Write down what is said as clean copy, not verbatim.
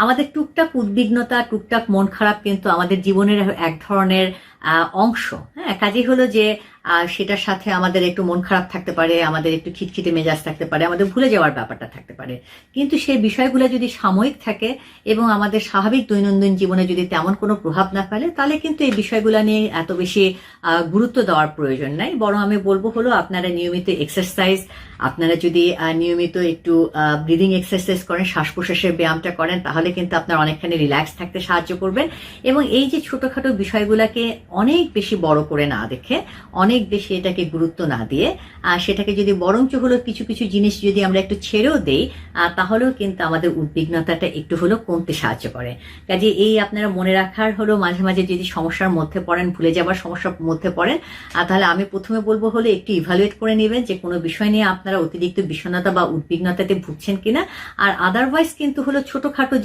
আমাদের টুকটাক উদ্বিগ্নতা, টুকটাক মন খারাপ কিন্তু আমাদের জীবনের এক ধরনের অংশ। হ্যাঁ, কাজেই হলো যে সেটার সাথে আমাদের একটু মন খারাপ থাকতে পারে, আমাদের একটু খিটখিটে মেজাজ থাকতে পারে, আমাদের ভুলে যাওয়ার ব্যাপারটা থাকতে পারে। কিন্তু সেই বিষয়গুলো যদি সাময়িক থাকে এবং আমাদের স্বাভাবিক দৈনন্দিন জীবনে যদি তেমন কোনো প্রভাব না ফেলে, তাহলে কিন্তু এই বিষয়গুলো নিয়ে এত বেশি গুরুত্ব দেওয়ার প্রয়োজন নাই। বরং আমি বলবো হলো আপনারা নিয়মিত এক্সারসাইজ, আপনারা যদি নিয়মিত একটু ব্রিদিং এক্সারসাইজ করেন, শ্বাস প্রশ্বাসের ব্যায়ামটা করেন, তাহলে কিন্তু আপনার অনেকখানি রিল্যাক্স থাকতে সাহায্য করবেন। এবং এই যে ছোটখাটো বিষয়গুলোকে অনেক বেশি বড় করে না দেখে, অনেক বেশি এটাকে গুরুত্ব না দিয়ে সেটাকে যদি বরঞ্চ হলো কিছু কিছু জিনিস যদি আমরা একটু ছেড়েও দেই, তাহলেও কিন্তু আমাদের উদ্বিগ্নতাটা একটু হলো কমতে সাহায্য করে। কাজে এই আপনারা মনে রাখার হলো মাঝে মাঝে যদি সমস্যার মধ্যে পড়েন, ভুলে যাবার সমস্যার মধ্যে পড়েন, তাহলে আমি প্রথমে বলবো হলো একটু ইভালুয়েট করে নেবেন যে কোনো বিষয় নিয়ে আপনারা অতিরিক্ত বিষণ্ণতা বা উদ্বিগ্নতাতে ভুগছেন কিনা। আর আদারওয়াইজ কিন্তু হলো ছোটখাটো